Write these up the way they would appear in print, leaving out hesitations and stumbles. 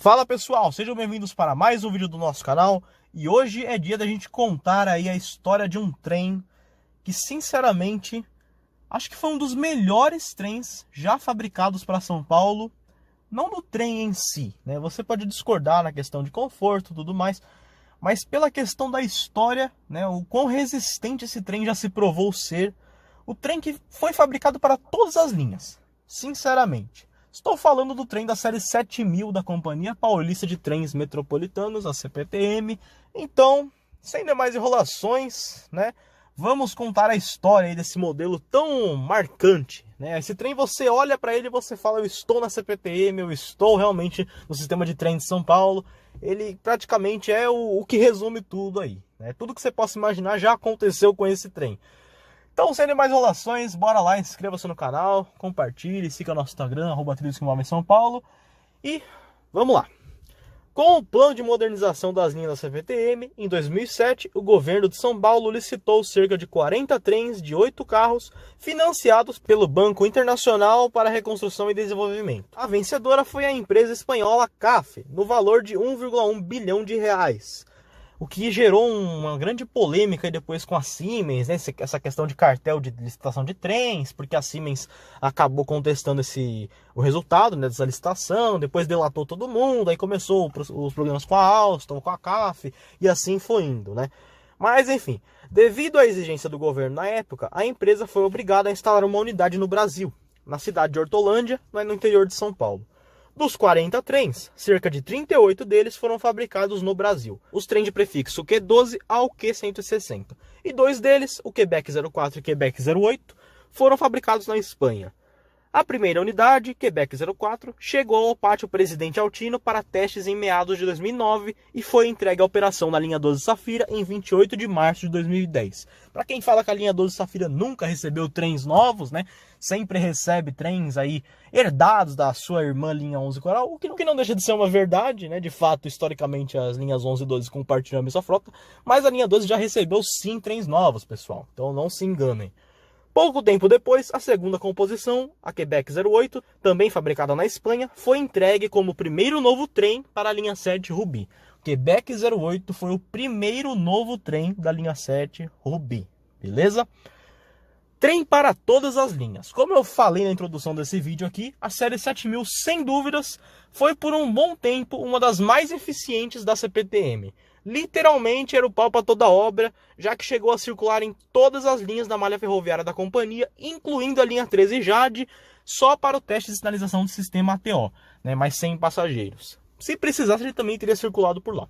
Fala pessoal, sejam bem-vindos para mais um vídeo do nosso canal. E hoje é dia da gente contar aí a história de um trem que, sinceramente, acho que foi um dos melhores trens já fabricados para São Paulo. Não do trem em si, né? Você pode discordar na questão de conforto e tudo mais, mas pela questão da história, né? O quão resistente esse trem já se provou ser. O trem que foi fabricado para todas as linhas, sinceramente. Estou falando do trem da série 7000 da Companhia Paulista de Trens Metropolitanos, a CPTM. Então, sem demais enrolações, né? Vamos contar a história aí desse modelo tão marcante, né? Esse trem, você olha para ele e você fala: eu estou na CPTM, eu estou realmente no sistema de trem de São Paulo. Ele praticamente é o que resume tudo aí, né? Tudo que você possa imaginar já aconteceu com esse trem. Então, sem mais enrolações, bora lá, inscreva-se no canal, compartilhe, siga nosso Instagram, @trilhosquemovem-São-Paulo. E vamos lá. Com o plano de modernização das linhas da CPTM, em 2007, o governo de São Paulo licitou cerca de 40 trens de 8 carros financiados pelo Banco Internacional para Reconstrução e Desenvolvimento. A vencedora foi a empresa espanhola CAF, no valor de 1,1 bilhão de reais. O que gerou uma grande polêmica depois com a Siemens, né? Essa questão de cartel de licitação de trens, porque a Siemens acabou contestando o resultado, né, dessa licitação, depois delatou todo mundo, aí começou os problemas com a Alstom, com a CAF, e assim foi indo, né? Mas enfim, devido à exigência do governo na época, a empresa foi obrigada a instalar uma unidade no Brasil, na cidade de Hortolândia, no interior de São Paulo. Dos 40 trens, cerca de 38 deles foram fabricados no Brasil. Os trens de prefixo Q12 ao Q160. E 2 deles, o Quebec 04 e Quebec 08, foram fabricados na Espanha. A primeira unidade, Quebec 04, chegou ao Pátio Presidente Altino para testes em meados de 2009 e foi entregue à operação na linha 12 Safira em 28 de março de 2010. Para quem fala que a linha 12 Safira nunca recebeu trens novos, né? Sempre recebe trens aí herdados da sua irmã linha 11 Coral, o que não deixa de ser uma verdade, né? De fato, historicamente, as linhas 11 e 12 compartilham a mesma frota, mas a linha 12 já recebeu sim trens novos, pessoal. Então não se enganem. Pouco tempo depois, a segunda composição, a Quebec 08, também fabricada na Espanha, foi entregue como o primeiro novo trem para a linha 7 Ruby. O Quebec 08 foi o primeiro novo trem da linha 7 Ruby, beleza? Trem para todas as linhas. Como eu falei na introdução desse vídeo aqui, a série 7000, sem dúvidas, foi por um bom tempo uma das mais eficientes da CPTM. Literalmente era o pau para toda obra, já que chegou a circular em todas as linhas da malha ferroviária da companhia, incluindo a linha 13 Jade, só para o teste de sinalização do sistema ATO, né, mas sem passageiros. Se precisasse, ele também teria circulado por lá.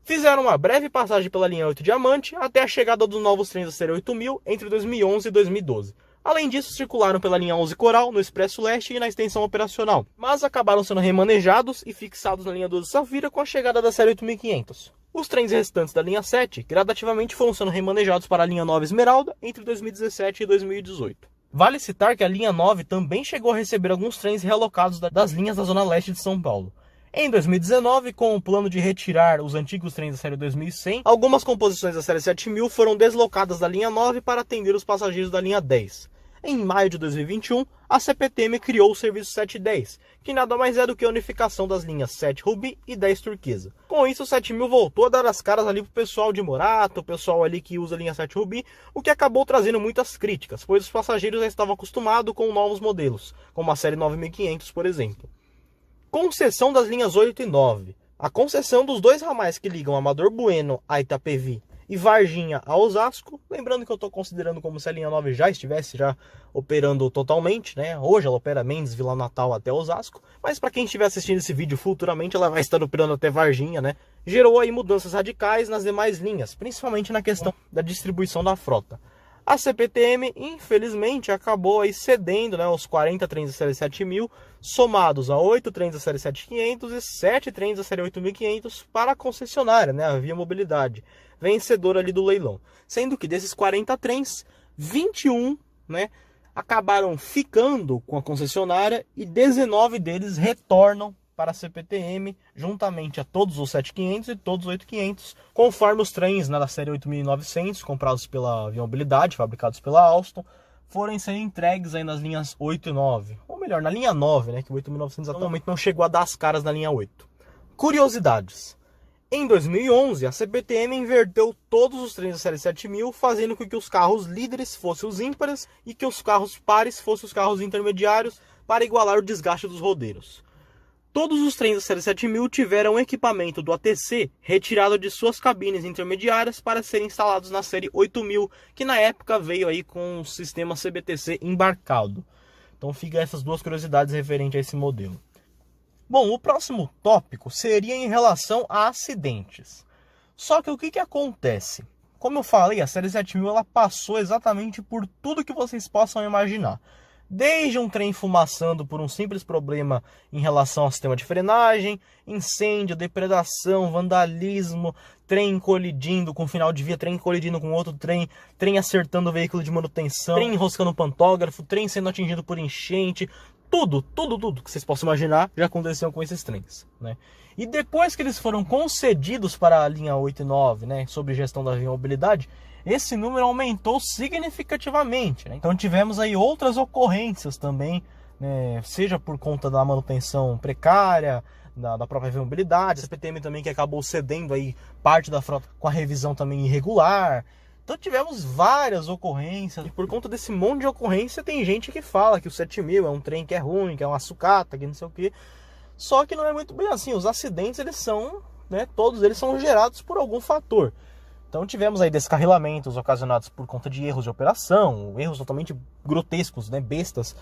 Fizeram uma breve passagem pela linha 8 Diamante até a chegada dos novos trens da série 8000 entre 2011 e 2012. Além disso, circularam pela linha 11 Coral, no Expresso Leste e na extensão operacional, mas acabaram sendo remanejados e fixados na linha 12 Safira com a chegada da série 8500. Os trens restantes da linha 7 gradativamente foram sendo remanejados para a linha 9 Esmeralda entre 2017 e 2018. Vale citar que a linha 9 também chegou a receber alguns trens realocados das linhas da Zona Leste de São Paulo. Em 2019, com o plano de retirar os antigos trens da série 2100, algumas composições da série 7000 foram deslocadas da linha 9 para atender os passageiros da linha 10. Em maio de 2021, a CPTM criou o serviço 710, que nada mais é do que a unificação das linhas 7 Ruby e 10 Turquesa. Com isso, o 7000 voltou a dar as caras ali pro pessoal de Morato, o pessoal ali que usa a linha 7 Ruby, o que acabou trazendo muitas críticas, pois os passageiros já estavam acostumados com novos modelos, como a série 9500, por exemplo. Concessão das linhas 8 e 9. A concessão dos dois ramais que ligam Amador Bueno a Itapevi e Varginha a Osasco, lembrando que eu estou considerando como se a linha 9 já estivesse operando totalmente, né? Hoje ela opera Mendes, Vila Natal até Osasco, mas para quem estiver assistindo esse vídeo futuramente, ela vai estar operando até Varginha, né? Gerou aí mudanças radicais nas demais linhas, principalmente na questão da distribuição da frota. A CPTM, infelizmente, acabou aí cedendo, né, os 40 trens da série 7000, somados a 8 trens da série 7500 e 7 trens da série 8500 para a concessionária, né, a Via Mobilidade, vencedora ali do leilão. Sendo que desses 40 trens, 21, né, acabaram ficando com a concessionária e 19 deles retornam para a CPTM, juntamente a todos os 7500 e todos os 8500, conforme os trens, né, da série 8900, comprados pela Via Mobilidade, fabricados pela Alstom, forem sendo entregues aí nas linhas 8 e 9. Ou melhor, na linha 9, né, que o 8900 atualmente não chegou a dar as caras na linha 8. Curiosidades. Em 2011, a CPTM inverteu todos os trens da série 7000, fazendo com que os carros líderes fossem os ímpares e que os carros pares fossem os carros intermediários, para igualar o desgaste dos rodeiros. Todos os trens da série 7000 tiveram equipamento do ATC retirado de suas cabines intermediárias para serem instalados na série 8000, que na época veio aí com o sistema CBTC embarcado. Então fica essas duas curiosidades referentes a esse modelo. Bom, o próximo tópico seria em relação a acidentes. Só que o que acontece? Como eu falei, a série 7000 ela passou exatamente por tudo que vocês possam imaginar. Desde um trem fumaçando por um simples problema em relação ao sistema de frenagem, incêndio, depredação, vandalismo, trem colidindo com final de via, trem colidindo com outro trem, trem acertando o veículo de manutenção, trem enroscando o pantógrafo, trem sendo atingido por enchente, tudo que vocês possam imaginar já aconteceu com esses trens, né? E depois que eles foram concedidos para a linha 8 e 9, né, sob gestão da Via Mobilidade, esse número aumentou significativamente, né? Então tivemos aí outras ocorrências também, né, seja por conta da manutenção precária, da própria Via Mobilidade, a CPTM também que acabou cedendo aí parte da frota com a revisão também irregular. Então tivemos várias ocorrências, e por conta desse monte de ocorrência tem gente que fala que o 7000 é um trem que é ruim, que é uma sucata, que não sei o que. Só que não é muito bem assim, os acidentes eles são, né, todos eles são gerados por algum fator. Então tivemos aí descarrilamentos ocasionados por conta de erros de operação, erros totalmente grotescos, né, bestas,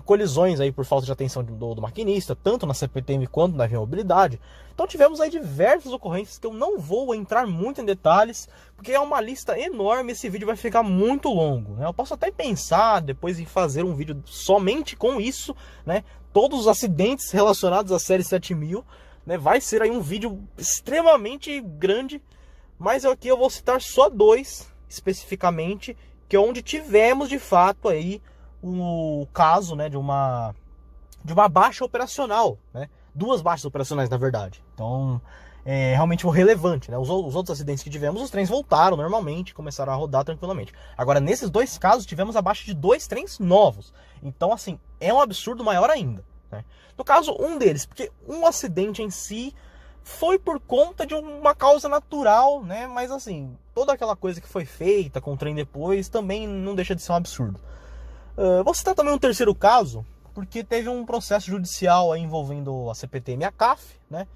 colisões aí por falta de atenção do maquinista, tanto na CPTM quanto na Via Mobilidade. Então tivemos aí diversas ocorrências que eu não vou entrar muito em detalhes, porque é uma lista enorme, esse vídeo vai ficar muito longo, né? Eu posso até pensar depois em fazer um vídeo somente com isso, né, todos os acidentes relacionados à série 7000, né, vai ser aí um vídeo extremamente grande. Mas aqui eu vou citar só dois, especificamente, que é onde tivemos de fato aí o caso, né, de uma baixa operacional, né? Duas baixas operacionais, na verdade. Então, é realmente o relevante, né? Os outros acidentes que tivemos, os trens voltaram normalmente, começaram a rodar tranquilamente. Agora, nesses dois casos, tivemos a baixa de 2 trens novos. Então, assim, é um absurdo maior ainda, né? No caso, um deles, porque um acidente em si foi por conta de uma causa natural, né? Mas assim, toda aquela coisa que foi feita com o trem depois também não deixa de ser um absurdo. Vou citar também um terceiro caso, porque teve um processo judicial aí envolvendo a CPTM e a CAF, né?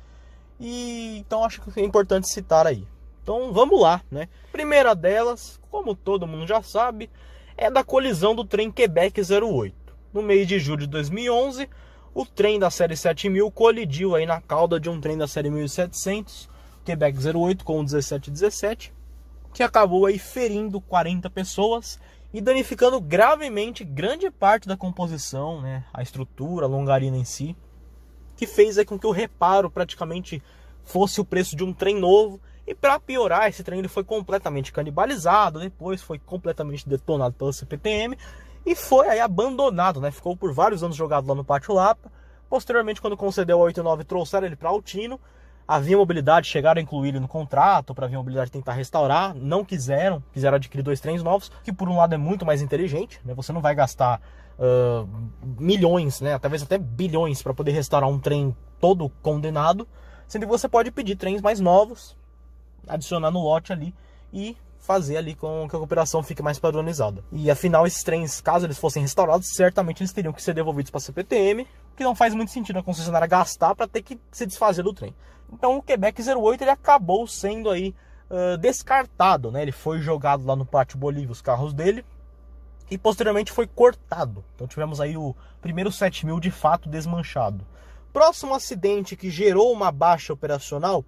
E então acho que é importante citar aí. Então vamos lá, né? Primeira delas, como todo mundo já sabe, é da colisão do trem Quebec 08. No mês de julho de 2011, o trem da série 7000 colidiu aí na cauda de um trem da série 1700, Quebec 08 com o 1717, que acabou aí ferindo 40 pessoas e danificando gravemente grande parte da composição, né, a estrutura, a longarina em si, que fez aí com que o reparo praticamente fosse o preço de um trem novo. E para piorar, esse trem ele foi completamente canibalizado, depois foi completamente detonado pela CPTM, e foi aí abandonado, né? Ficou por vários anos jogado lá no Pátio Lapa. Posteriormente, quando concedeu a 89, trouxeram ele para Altino. A Via Mobilidade chegaram a incluir ele no contrato para a Via Mobilidade tentar restaurar. Não quiseram adquirir 2 trens novos, que por um lado é muito mais inteligente, né? Você não vai gastar milhões, né? Talvez até bilhões para poder restaurar um trem todo condenado, sendo que você pode pedir trens mais novos, adicionar no lote ali e fazer ali com que a operação fique mais padronizada. E afinal, esses trens, caso eles fossem restaurados, certamente eles teriam que ser devolvidos para a CPTM, que não faz muito sentido a concessionária gastar para ter que se desfazer do trem. Então o Quebec 08 ele acabou sendo aí descartado, né? Ele foi jogado lá no Pátio Bolívia, os carros dele, e posteriormente foi cortado. Então tivemos aí o primeiro 7000 de fato desmanchado. Próximo acidente que gerou uma baixa operacional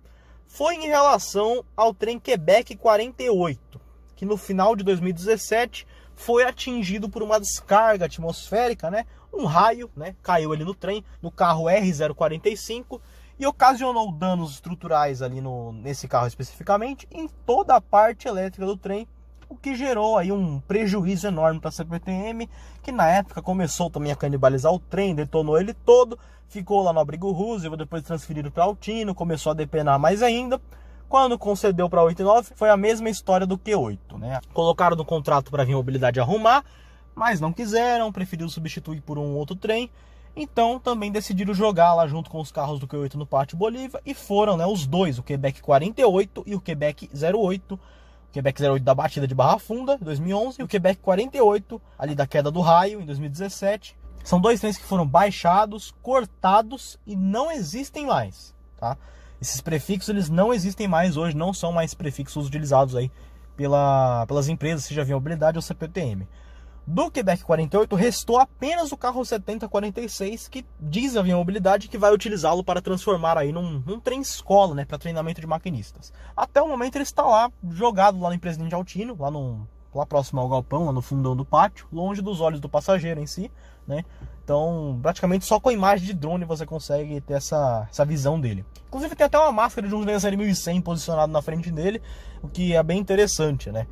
foi em relação ao trem Quebec 48, que no final de 2017 foi atingido por uma descarga atmosférica, né? Um raio, né, caiu ali no trem, no carro R045, e ocasionou danos estruturais ali nesse carro especificamente, em toda a parte elétrica do trem, o que gerou aí um prejuízo enorme para a CPTM, que na época começou também a canibalizar o trem, detonou ele todo, ficou lá no Abrigo Roosevelt, depois transferido para Altino, começou a depenar mais ainda. Quando concedeu para 89, foi a mesma história do Q8, né? Colocaram no contrato para a Via Mobilidade arrumar, mas não quiseram, preferiram substituir por um outro trem. Então também decidiram jogar lá junto com os carros do Q8 no Pátio Bolívar e foram, né, os dois, o Quebec 48 e o Quebec 08. O Quebec 08 da batida de Barra Funda, em 2011, e o Quebec 48, ali da queda do raio, em 2017. São dois trens que foram baixados, cortados e não existem mais, tá? Esses prefixos, eles não existem mais hoje, não são mais prefixos utilizados aí pelas empresas, seja Via Mobilidade ou CPTM. Do Quebec 48, restou apenas o carro 7046, que diz a Via Mobilidade que vai utilizá-lo para transformar aí num trem escola, né, para treinamento de maquinistas. Até o momento ele está lá, jogado lá no Presidente Altino, lá próximo ao galpão, lá no fundão do pátio, longe dos olhos do passageiro em si, né? Então, praticamente só com a imagem de drone você consegue ter essa visão dele. Inclusive tem até uma máscara de um série 1100 posicionado na frente dele, o que é bem interessante, né?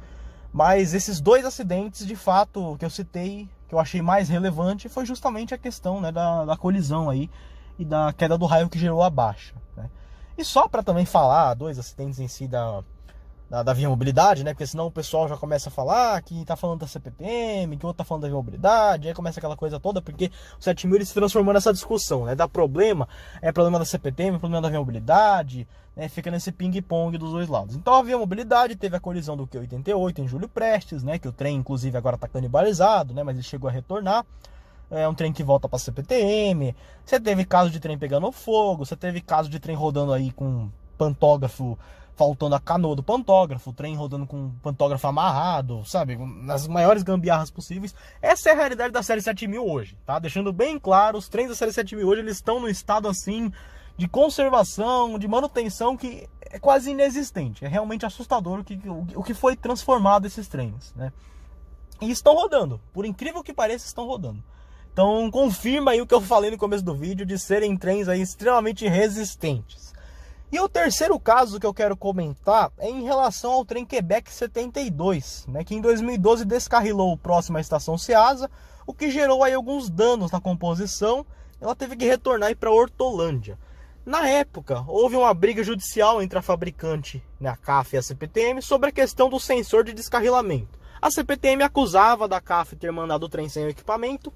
Mas esses dois acidentes, de fato, que eu citei, que eu achei mais relevante, foi justamente a questão, né, da colisão aí e da queda do raio que gerou a baixa, né? E só para também falar, dois acidentes em si da Via Mobilidade, né? Porque senão o pessoal já começa a falar que tá falando da CPTM, que o outro tá falando da Via Mobilidade, aí começa aquela coisa toda, porque o 7000 ele se transformou nessa discussão, né? Dá problema, é problema da CPTM, é problema da Via Mobilidade, né? Fica nesse ping-pong dos dois lados. Então a Via Mobilidade teve a colisão do Q88 em Júlio Prestes, né? Que o trem, inclusive, agora tá canibalizado, né? Mas ele chegou a retornar. É um trem que volta para CPTM. Você teve caso de trem pegando fogo, você teve caso de trem rodando aí com pantógrafo, faltando a canoa do pantógrafo, o trem rodando com o pantógrafo amarrado, sabe? Nas maiores gambiarras possíveis. Essa é a realidade da série 7000 hoje, tá? Deixando bem claro, os trens da série 7000 hoje, eles estão no estado, assim, de conservação, de manutenção, que é quase inexistente. É realmente assustador o que foi transformado esses trens, né? E estão rodando. Por incrível que pareça, estão rodando. Então, confirma aí o que eu falei no começo do vídeo, de serem trens aí extremamente resistentes. E o terceiro caso que eu quero comentar é em relação ao trem Quebec 72, né, que em 2012 descarrilou próximo à estação Ceasa, o que gerou aí alguns danos na composição. Ela teve que retornar para Hortolândia. Na época, houve uma briga judicial entre a fabricante, né, a CAF e a CPTM, sobre a questão do sensor de descarrilamento. A CPTM acusava da CAF ter mandado o trem sem o equipamento,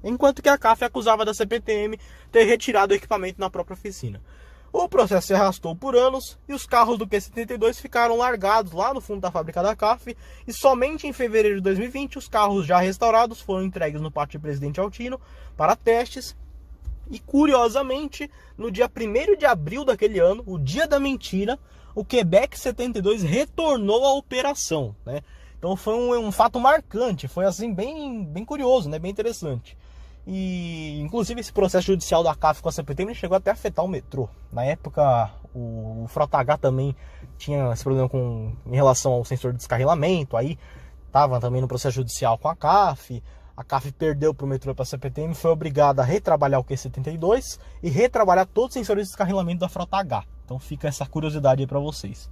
enquanto que a CAF acusava da CPTM ter retirado o equipamento na própria oficina. O processo se arrastou por anos e os carros do Q72 ficaram largados lá no fundo da fábrica da CAF, e somente em fevereiro de 2020 os carros já restaurados foram entregues no Pátio Presidente Altino para testes. E curiosamente, no dia 1º de abril daquele ano, o dia da mentira, o Quebec 72 retornou à operação, né? Então foi um fato marcante, foi assim bem curioso, né? Bem interessante. E inclusive esse processo judicial da CAF com a CPTM chegou até a afetar o metrô. Na época o Frota H também tinha esse problema em relação ao sensor de descarrilamento, aí estava também no processo judicial com a CAF perdeu para o metrô e para a CPTM, foi obrigada a retrabalhar o Q72 e retrabalhar todos os sensores de descarrilamento da Frota H. Então fica essa curiosidade aí para vocês.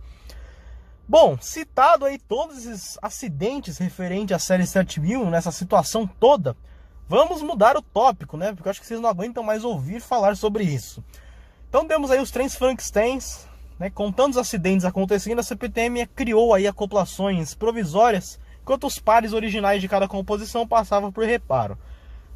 Bom, citado aí todos esses acidentes referentes à série 7000, nessa situação toda, vamos mudar o tópico, né? Porque eu acho que vocês não aguentam mais ouvir falar sobre isso. Então temos aí os trens Frankensteins, né? Com tantos acidentes acontecendo, a CPTM criou aí acoplações provisórias, enquanto os pares originais de cada composição passavam por reparo.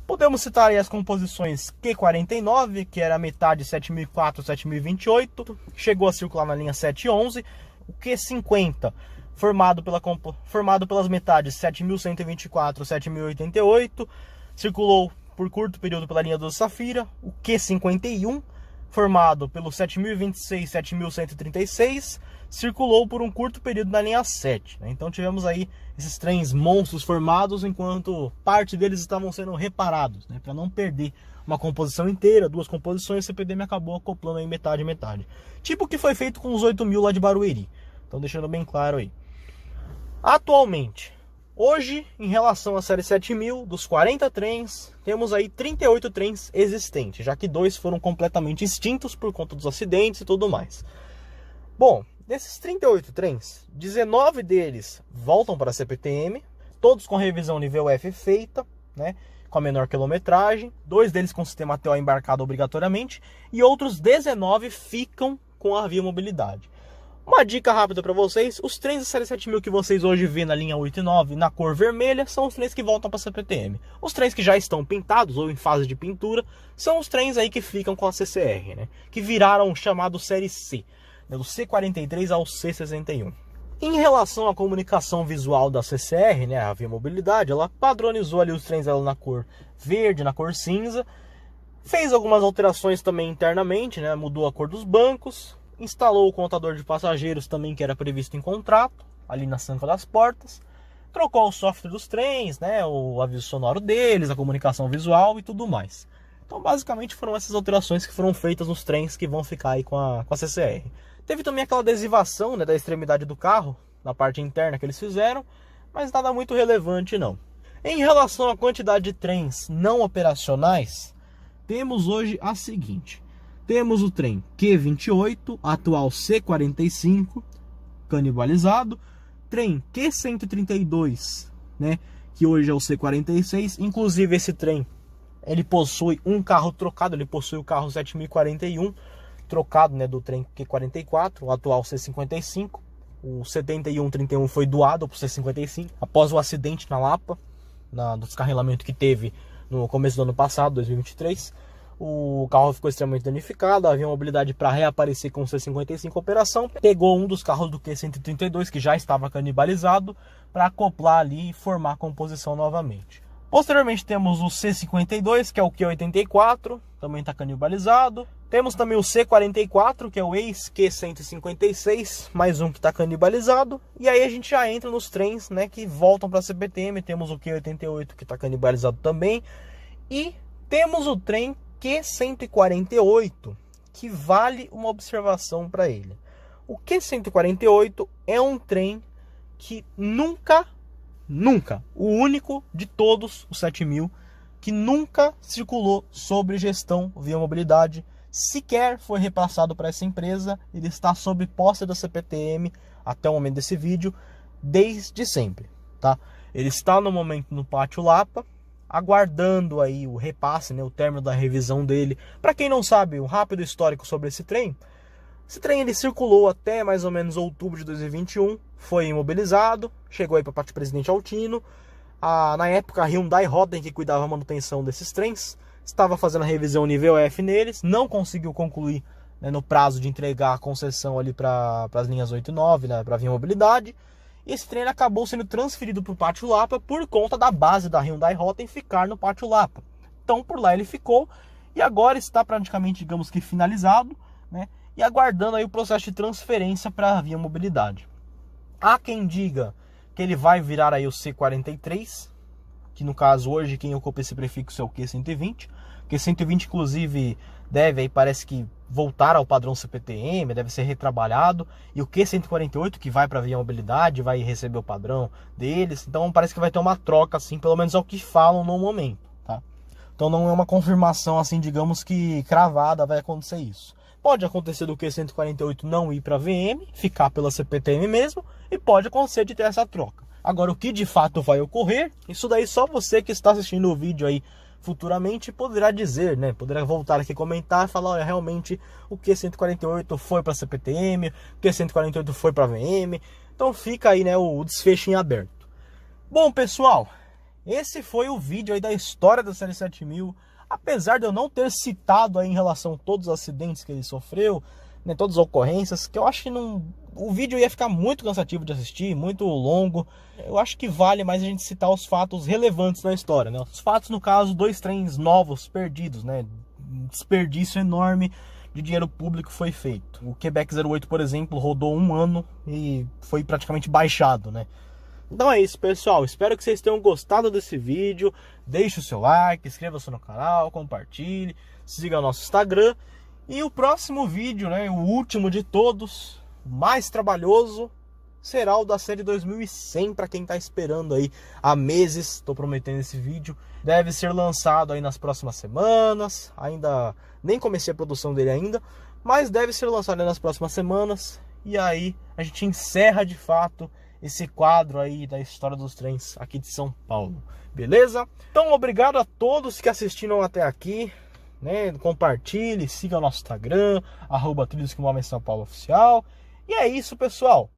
Podemos citar aí as composições Q49, que era a metade 7004 7028, chegou a circular na linha 711, o Q50, formado pelas metades 7124 7088, circulou por curto período pela linha 12 Safira. O Q51, formado pelo 7026 7136, circulou por um curto período na linha 7, né? Então tivemos aí esses trens monstros formados, enquanto parte deles estavam sendo reparados, né? Para não perder uma composição inteira, duas composições, o CPTM acabou acoplando aí metade. Tipo o que foi feito com os 8000 lá de Barueri. Então deixando bem claro aí. Atualmente, hoje, em relação à série 7000, dos 40 trens, temos aí 38 trens existentes, já que 2 foram completamente extintos por conta dos acidentes e tudo mais. Bom, desses 38 trens, 19 deles voltam para a CPTM, todos com revisão nível F feita, né, com a menor quilometragem, 2 deles com sistema TO embarcado obrigatoriamente, e outros 19 ficam com a Via Mobilidade. Uma dica rápida para vocês: os trens da série 7000 que vocês hoje vê na linha 8 e 9 na cor vermelha são os trens que voltam para a CPTM. Os trens que já estão pintados ou em fase de pintura são os trens aí que ficam com a CCR, né? Que viraram o chamado série C, né? Do C43 ao C61. Em relação à comunicação visual da CCR, né, a Via Mobilidade, ela padronizou ali os trens dela na cor verde, na cor cinza, fez algumas alterações também internamente, né, mudou a cor dos bancos, instalou o contador de passageiros também que era previsto em contrato, ali na sanfa das portas, trocou o software dos trens, né, o aviso sonoro deles, a comunicação visual e tudo mais. Então basicamente foram essas alterações que foram feitas nos trens que vão ficar aí com a CCR. Teve também aquela adesivação, né, da extremidade do carro, na parte interna que eles fizeram, mas nada muito relevante não. Em relação à quantidade de trens não operacionais, temos hoje a seguinte: temos o trem Q28, atual C45, canibalizado, trem Q132, né, que hoje é o C46, inclusive esse trem, ele possui um carro trocado, ele possui o carro 7041, trocado, né, do trem Q44, o atual C55. O 7131 foi doado para o C55 após o acidente na Lapa, do descarrilamento que teve no começo do ano passado, 2023. O carro ficou extremamente danificado, havia mobilidade para reaparecer com o C55 operação. Pegou um dos carros do Q132, que já estava canibalizado, para acoplar ali e formar a composição novamente. Posteriormente temos o C52, que é o Q84, também está canibalizado. Temos também o C44, que é o ex-Q156, mais um que está canibalizado. E aí a gente já entra nos trens, né, que voltam para a CPTM. Temos o Q88, que está canibalizado também. E temos o trem Q148, que vale uma observação para ele. O Q148 é um trem que nunca, o único de todos os 7000, que nunca circulou sobre gestão Via Mobilidade, sequer foi repassado para essa empresa. Ele está sob posse da CPTM até o momento desse vídeo, desde sempre, tá? Ele está no momento no Pátio Lapa, aguardando aí o repasse, né, o término da revisão dele. Para quem não sabe, um rápido histórico sobre esse trem ele circulou até mais ou menos outubro de 2021, foi imobilizado, chegou aí para o Pátio Presidente Altino. Na época, a Hyundai Rotem, que cuidava da manutenção desses trens, estava fazendo a revisão nível F neles, não conseguiu concluir, né, no prazo de entregar a concessão ali para as linhas 8 e 9, né, para a Via Mobilidade. E esse trem acabou sendo transferido para o Pátio Lapa por conta da base da Hyundai Rotem ficar no Pátio Lapa. Então por lá ele ficou e agora está praticamente, digamos que finalizado, né, e aguardando aí o processo de transferência para a Via Mobilidade. Há quem diga que ele vai virar aí o C43, que no caso hoje quem ocupa esse prefixo é o Q120. O Q120 inclusive deve aí, parece que voltar ao padrão CPTM, deve ser retrabalhado, e o Q148 que vai para a Via Mobilidade vai receber o padrão deles. Então parece que vai ter uma troca assim, pelo menos é o que falam no momento, tá? Então não é uma confirmação assim, digamos que cravada vai acontecer isso. Pode acontecer do Q148 não ir para a VM, ficar pela CPTM mesmo, e pode acontecer de ter essa troca. Agora, o que de fato vai ocorrer, isso daí só você que está assistindo o vídeo aí futuramente poderá dizer, né? Poderá voltar aqui e comentar e falar: olha, realmente o Q148 foi para a CPTM, o Q148 foi para a VM. Então fica aí, né, o desfecho em aberto. Bom, pessoal, esse foi o vídeo aí da história da série 7000. Apesar de eu não ter citado aí em relação a todos os acidentes que ele sofreu, né, todas as ocorrências, que eu acho que o vídeo ia ficar muito cansativo de assistir, muito longo. Eu acho que vale mais a gente citar os fatos relevantes da história, né? Os fatos, no caso, 2 trens novos perdidos, né? Um desperdício enorme de dinheiro público foi feito. O Quebec 08, por exemplo, rodou 1 ano e foi praticamente baixado, né? Então é isso, pessoal. Espero que vocês tenham gostado desse vídeo. Deixe o seu like, inscreva-se no canal, compartilhe, siga o nosso Instagram. E o próximo vídeo, né, o último de todos, o mais trabalhoso, será o da série 2100, para quem está esperando aí há meses. Estou prometendo esse vídeo. Deve ser lançado aí nas próximas semanas. Ainda nem comecei a produção dele ainda, mas deve ser lançado aí nas próximas semanas. E aí a gente encerra de fato esse quadro aí da história dos trens aqui de São Paulo. Beleza? Então obrigado a todos que assistiram até aqui, né? Compartilhe, siga o nosso Instagram, @trilhos que movem São Paulo oficial. E é isso, pessoal.